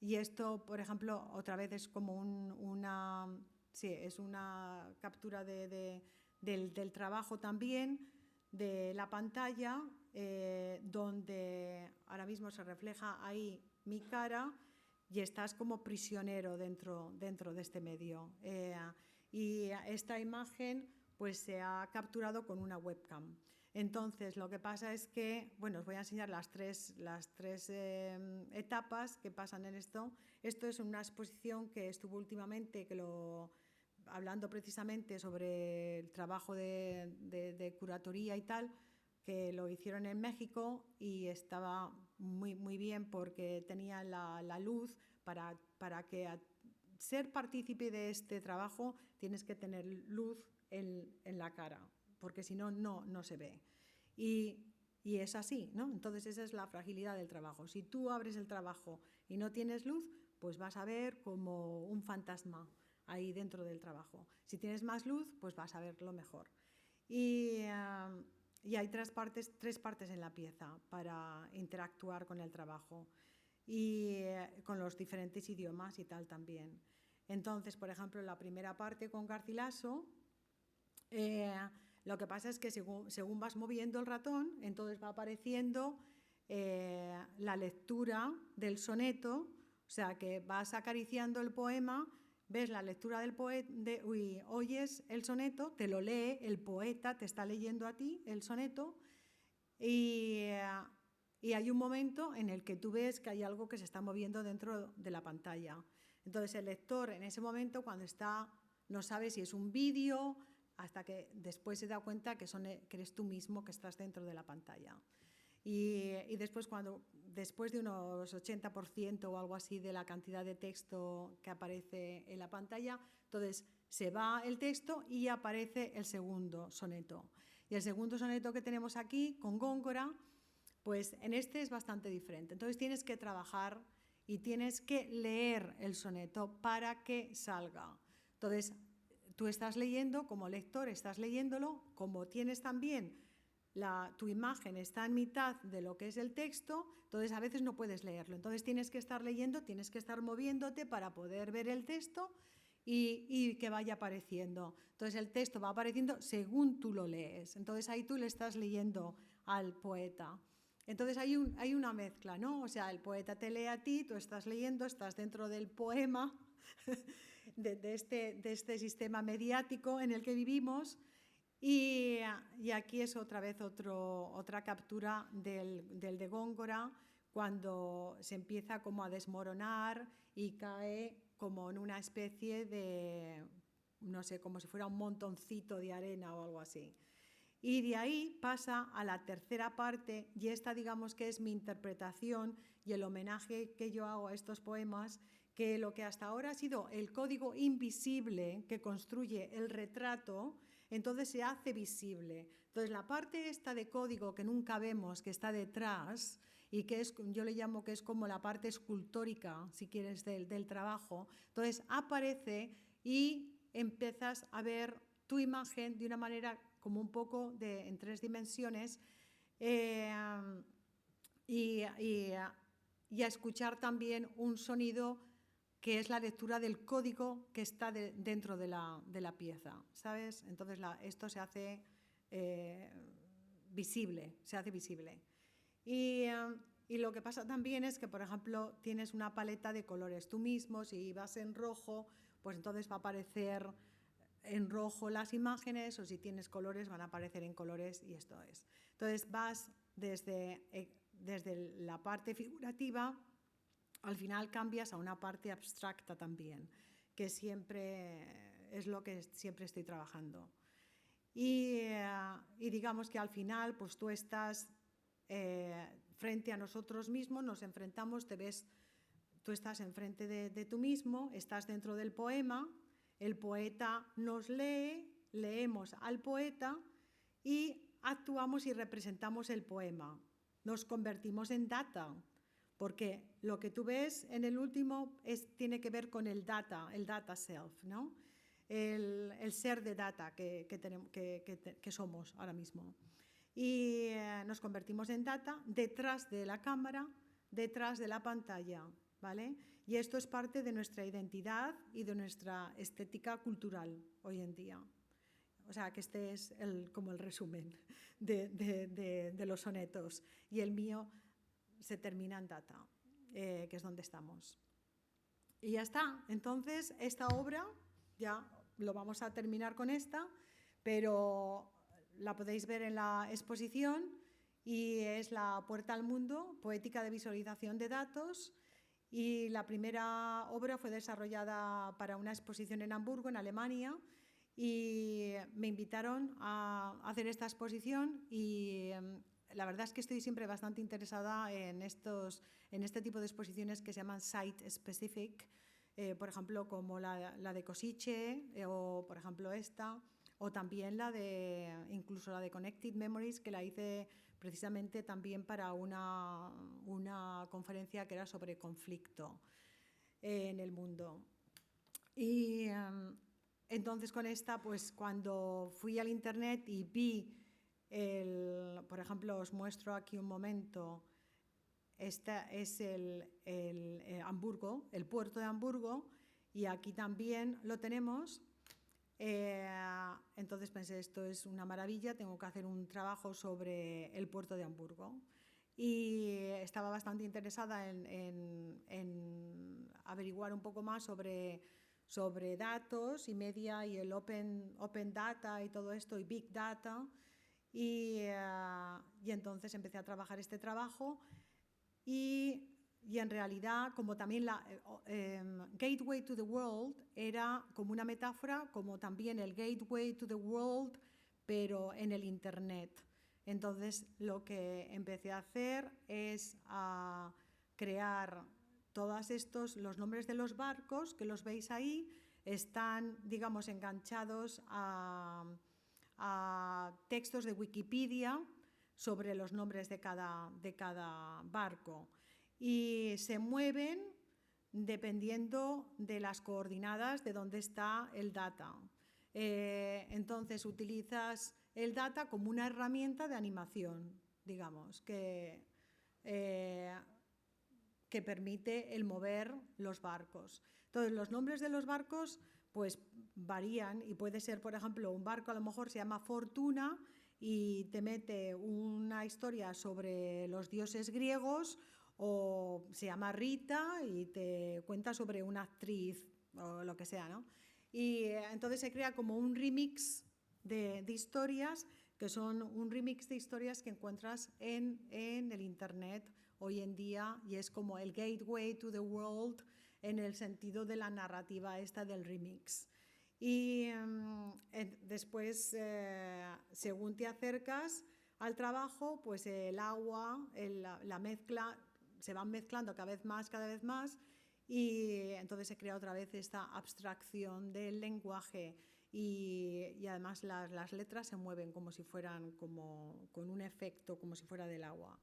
esto, por ejemplo, otra vez es como una captura del trabajo también, de la pantalla, donde ahora mismo se refleja ahí mi cara y estás como prisionero dentro de este medio. Y esta imagen pues se ha capturado con una webcam. Entonces, lo que pasa es que, bueno, os voy a enseñar las tres etapas que pasan en esto. Esto es una exposición que estuvo últimamente, hablando precisamente sobre el trabajo de curatoría y tal, que lo hicieron en México y estaba muy, muy bien porque tenía la luz para que ser partícipe de este trabajo tienes que tener luz en la cara, porque si no, no se ve. Y es así, ¿no? Entonces esa es la fragilidad del trabajo. Si tú abres el trabajo y no tienes luz, pues vas a ver como un fantasma ahí dentro del trabajo. Si tienes más luz, pues vas a verlo mejor. Y hay tres partes en la pieza para interactuar con el trabajo y con los diferentes idiomas y tal también. Entonces, por ejemplo, la primera parte con Garcilaso, lo que pasa es que según vas moviendo el ratón, entonces va apareciendo la lectura del soneto, o sea, que vas acariciando el poema, ves la lectura del poeta, oyes el soneto, te lo lee, el poeta te está leyendo a ti el soneto y hay un momento en el que tú ves que hay algo que se está moviendo dentro de la pantalla. Entonces el lector en ese momento cuando no sabe si es un vídeo, hasta que después se da cuenta que eres tú mismo que estás dentro de la pantalla. Y después de unos 80% o algo así de la cantidad de texto que aparece en la pantalla, entonces se va el texto y aparece el segundo soneto. Y el segundo soneto que tenemos aquí, con Góngora, pues en este es bastante diferente. Entonces tienes que trabajar y tienes que leer el soneto para que salga. Entonces tú estás leyendo, como lector estás leyéndolo, como tienes también tu imagen está en mitad de lo que es el texto, entonces a veces no puedes leerlo. Entonces tienes que estar leyendo, tienes que estar moviéndote para poder ver el texto y que vaya apareciendo. Entonces el texto va apareciendo según tú lo lees. Entonces ahí tú le estás leyendo al poeta. Entonces hay una mezcla, ¿no? O sea, el poeta te lee a ti, tú estás leyendo, estás dentro del poema de este sistema mediático en el que vivimos. Y aquí es otra vez otra captura del de Góngora, cuando se empieza como a desmoronar y cae como en una especie de, no sé, como si fuera un montoncito de arena o algo así. Y de ahí pasa a la tercera parte, y esta digamos que es mi interpretación y el homenaje que yo hago a estos poemas, que lo que hasta ahora ha sido el código invisible que construye el retrato, entonces se hace visible. Entonces la parte esta de código que nunca vemos, que está detrás, y que yo le llamo que es como la parte escultórica, si quieres, del trabajo, entonces aparece y empiezas a ver tu imagen de una manera como un poco en 3 dimensiones y a escuchar también un sonido que es la lectura del código que está dentro de la pieza, ¿sabes? Entonces esto se hace visible, Y lo que pasa también es que, por ejemplo, tienes una paleta de colores tú mismo, si vas en rojo, pues entonces va a aparecer en rojo las imágenes, o si tienes colores van a aparecer en colores, y esto es. Entonces vas desde la parte figurativa, al final cambias a una parte abstracta también, que siempre es lo que siempre estoy trabajando. Y digamos que al final pues tú estás frente a nosotros mismos, nos enfrentamos, tú estás enfrente de tú mismo, estás dentro del poema, el poeta nos lee, leemos al poeta y actuamos y representamos el poema. Nos convertimos en data, porque lo que tú ves en el último tiene que ver con el data self, ¿no? El ser de data que somos ahora mismo. Y nos convertimos en data detrás de la cámara, detrás de la pantalla, ¿vale? Y esto es parte de nuestra identidad y de nuestra estética cultural hoy en día. O sea, que este es como el resumen de los sonetos. Y el mío se termina en data, que es donde estamos. Y ya está. Entonces, esta obra, ya lo vamos a terminar con esta, pero la podéis ver en la exposición y es La Puerta al Mundo, poética de visualización de datos. Y la primera obra fue desarrollada para una exposición en Hamburgo, en Alemania, y me invitaron a hacer esta exposición y la verdad es que estoy siempre bastante interesada en este tipo de exposiciones que se llaman site specific, por ejemplo como la de Košice o por ejemplo esta, o también incluso la de Connected Memories, que la hice precisamente también para una conferencia que era sobre conflicto en el mundo. Y entonces con esta, pues cuando fui al internet y vi, por ejemplo, os muestro aquí un momento, este es el Hamburgo, el puerto de Hamburgo, y aquí también lo tenemos. Entonces pensé, esto es una maravilla, tengo que hacer un trabajo sobre el puerto de Hamburgo. Y estaba bastante interesada en averiguar un poco más sobre datos y media y el open data y todo esto y big data y entonces empecé a trabajar este trabajo y en realidad como también la Gateway to the World era como una metáfora, como también el Gateway to the World pero en el internet. Entonces lo que empecé a hacer es a crear todos los nombres de los barcos que los veis ahí están, digamos, enganchados a textos de Wikipedia sobre los nombres de cada barco y se mueven dependiendo de las coordenadas de dónde está el data. Entonces utilizas el data como una herramienta de animación, digamos, que permite el mover los barcos. Entonces, los nombres de los barcos pues varían y puede ser, por ejemplo, un barco a lo mejor se llama Fortuna y te mete una historia sobre los dioses griegos, o se llama Rita y te cuenta sobre una actriz o lo que sea, ¿no? Y entonces se crea como un remix de historias, que son un remix de historias que encuentras en el internet hoy en día, y es como el gateway to the world en el sentido de la narrativa esta del remix. Y después, según te acercas al trabajo, pues el agua, la mezcla, se van mezclando cada vez más, y entonces se crea otra vez esta abstracción del lenguaje y además las letras se mueven como si fueran con un efecto como si fuera del agua.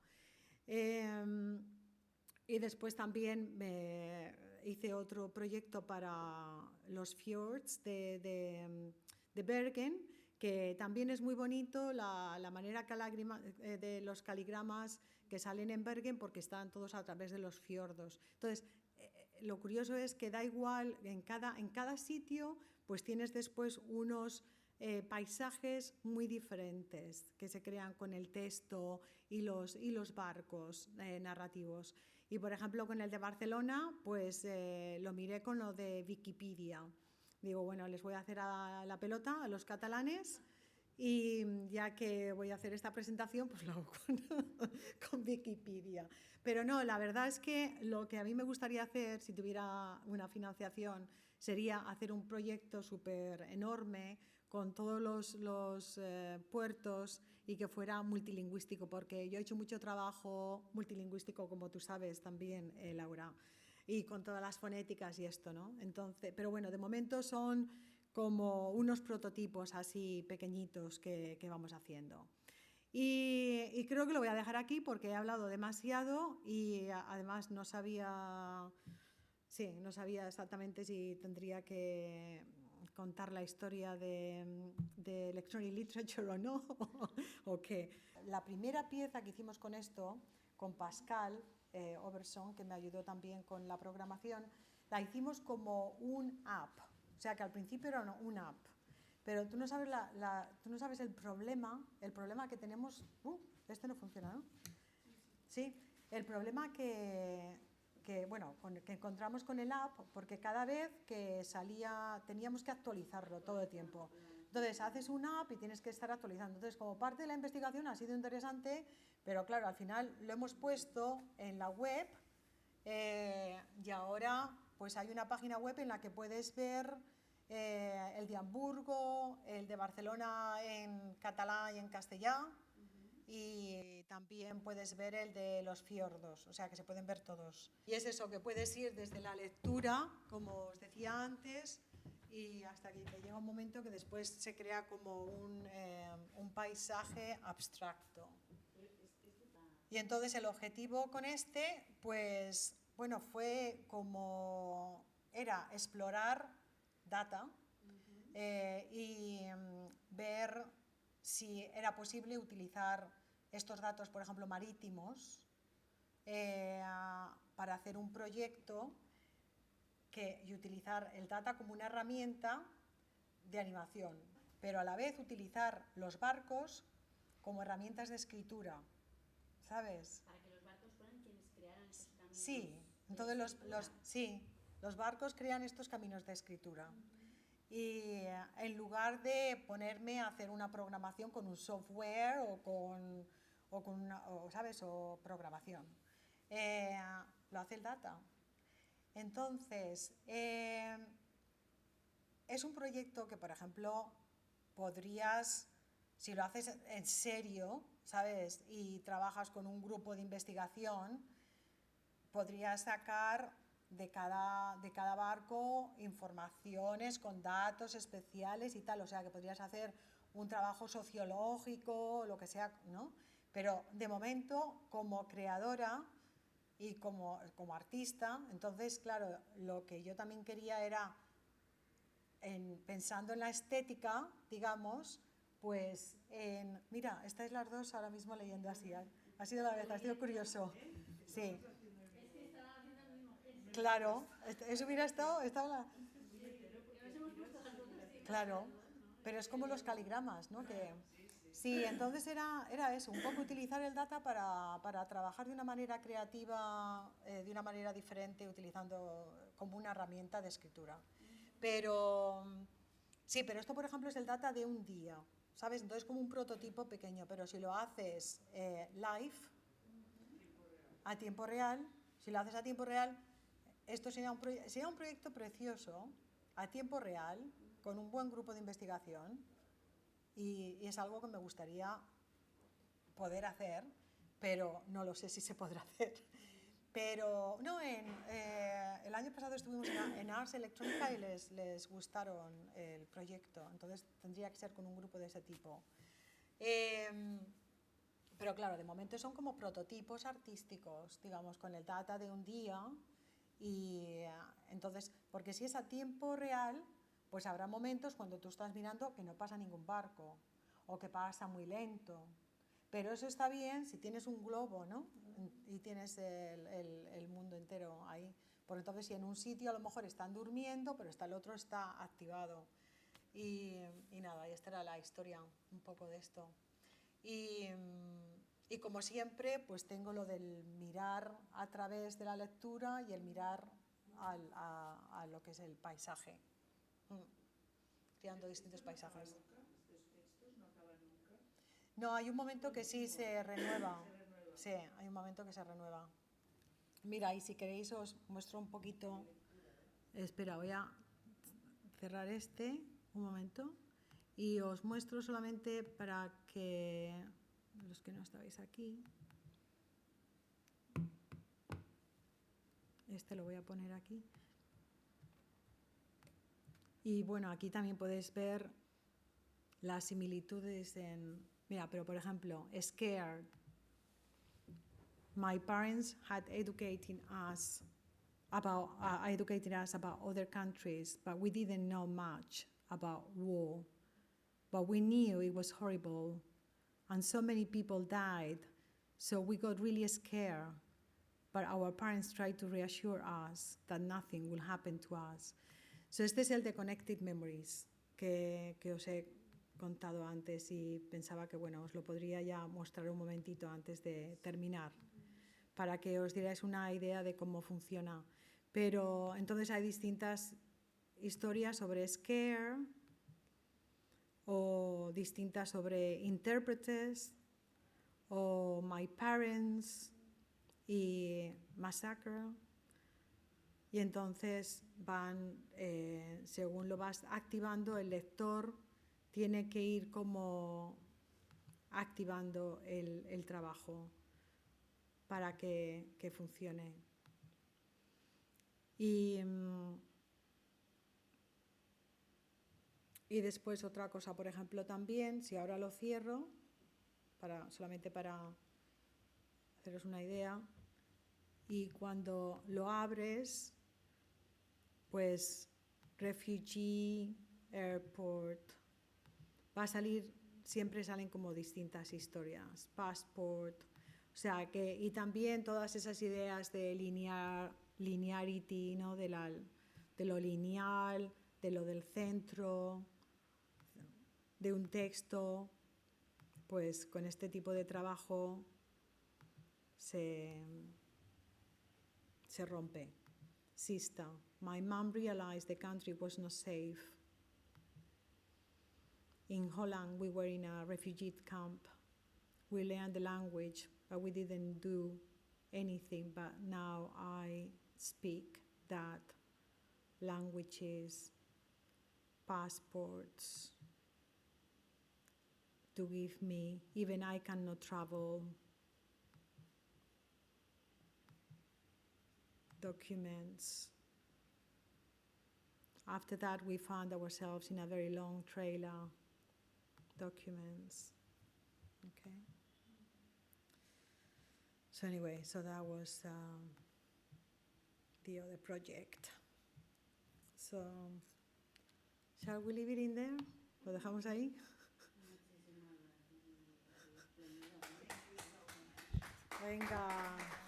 Y después también hice otro proyecto para los fjords de Bergen, que también es muy bonito la manera de los caligramas que salen en Bergen, porque están todos a través de los fiordos. Entonces, lo curioso es que da igual, en cada sitio pues tienes después unos paisajes muy diferentes que se crean con el texto y los barcos narrativos. Y por ejemplo con el de Barcelona pues lo miré con lo de Wikipedia. Digo, bueno, les voy a hacer a la pelota a los catalanes, y ya que voy a hacer esta presentación pues lo hago con Wikipedia. Pero no, la verdad es que lo que a mí me gustaría hacer si tuviera una financiación sería hacer un proyecto súper enorme con todos los puertos y que fuera multilingüístico, porque yo he hecho mucho trabajo multilingüístico, como tú sabes también, Laura, y con todas las fonéticas y esto, ¿no? Entonces, pero bueno, de momento son como unos prototipos así pequeñitos que vamos haciendo. Y creo que lo voy a dejar aquí porque he hablado demasiado y además no sabía exactamente si tendría que contar la historia de Electronic Literature o no, o qué. La primera pieza que hicimos con esto, con Pascal Overson, que me ayudó también con la programación, la hicimos como un app. O sea, que al principio era un app. Pero tú no sabes, tú no sabes el problema que tenemos. Este no funciona, ¿no? Sí, el problema que encontramos con el app, porque cada vez que salía teníamos que actualizarlo todo el tiempo. Entonces, haces una app y tienes que estar actualizando. Entonces, como parte de la investigación ha sido interesante, pero claro, al final lo hemos puesto en la web y ahora pues hay una página web en la que puedes ver el de Hamburgo, el de Barcelona en catalán y en castellano, y también puedes ver el de los fiordos, o sea que se pueden ver todos. Y es eso, que puedes ir desde la lectura, como os decía antes, y hasta que llega un momento que después se crea como un paisaje abstracto. Y entonces el objetivo con este, pues, bueno, fue como, era explorar data y ver si era posible utilizar estos datos, por ejemplo, marítimos, para hacer un proyecto y utilizar el data como una herramienta de animación, pero a la vez utilizar los barcos como herramientas de escritura, ¿sabes?
Para que los barcos fueran quienes crearan estos caminos.
Sí, entonces los barcos crean estos caminos de escritura. Y en lugar de ponerme a hacer una programación con un software o programación, lo hace el data. Entonces, es un proyecto que, por ejemplo, podrías, si lo haces en serio, ¿sabes? Y trabajas con un grupo de investigación, podrías sacar de cada barco informaciones con datos especiales y tal, o sea que podrías hacer un trabajo sociológico, lo que sea, ¿no? Pero de momento, como creadora y como artista, entonces, claro, lo que yo también quería era, pensando en la estética, digamos, pues, mira, estáis las dos ahora mismo leyendo así, ha sido la verdad, ha sido curioso, sí. Claro, eso hubiera estado claro, pero es como los caligramas, ¿no? Que, sí, entonces era eso, un poco utilizar el data para trabajar de una manera creativa, de una manera diferente, utilizando como una herramienta de escritura. Pero, sí, pero esto, por ejemplo, es el data de un día, ¿sabes? Entonces como un prototipo pequeño, pero si lo haces live, a tiempo real, si lo haces a tiempo real, esto sería un proyecto precioso, a tiempo real, con un buen grupo de investigación, y es algo que me gustaría poder hacer, pero no lo sé si se podrá hacer. Pero no, el año pasado estuvimos en Ars Electrónica y les gustaron el proyecto, entonces tendría que ser con un grupo de ese tipo. Pero claro, de momento son como prototipos artísticos, digamos, con el data de un día. Y entonces, porque si es a tiempo real, pues habrá momentos cuando tú estás mirando que no pasa ningún barco o que pasa muy lento. Pero eso está bien si tienes un globo, ¿no? Y tienes el mundo entero ahí. Por entonces, si en un sitio a lo mejor están durmiendo, pero el otro está activado. Y nada, y esta era la historia un poco de esto. Y como siempre, pues tengo lo del mirar a través de la lectura y el mirar a lo que es el paisaje, creando distintos paisajes. No, hay un momento que sí se renueva. Sí, hay un momento que se renueva. Mira, y si queréis os muestro un poquito. Espera, voy a cerrar un momento. Y os muestro solamente para que los que no estabais aquí. Este lo voy a poner aquí. Y bueno, aquí también podéis ver las similitudes en... Mira, pero por ejemplo, scared. My parents had educated us about other countries, but we didn't know much about war. But we knew it was horrible, and so many people died, so we got really scared. But our parents tried to reassure us that nothing will happen to us. So este es el de Connected Memories que os he contado antes y pensaba que bueno, os lo podría ya mostrar un momentito antes de terminar para que os dierais una idea de cómo funciona. Pero entonces hay distintas historias sobre scare o distintas sobre interpreters o my parents y massacre. Y entonces van, según lo vas activando, el lector tiene que ir como activando el trabajo para que funcione. Y después otra cosa, por ejemplo, también, si ahora lo cierro, solamente para haceros una idea, y cuando lo abres, pues refugee, airport, va a salir, siempre salen como distintas historias, passport, o sea que, y también todas esas ideas de linearity, ¿no? de lo lineal, de lo del centro, de un texto, pues con este tipo de trabajo se rompe. Sister, my mom realized the country was not safe. In Holland, we were in a refugee camp. We learned the language, but we didn't do anything. But now I speak that languages, passports, to give me, even I cannot travel, documents. After that, we found ourselves in a very long trailer, documents, okay? So anyway, so that was the other project. So, shall we leave it in there? ¿Lo dejamos ahí? Venga.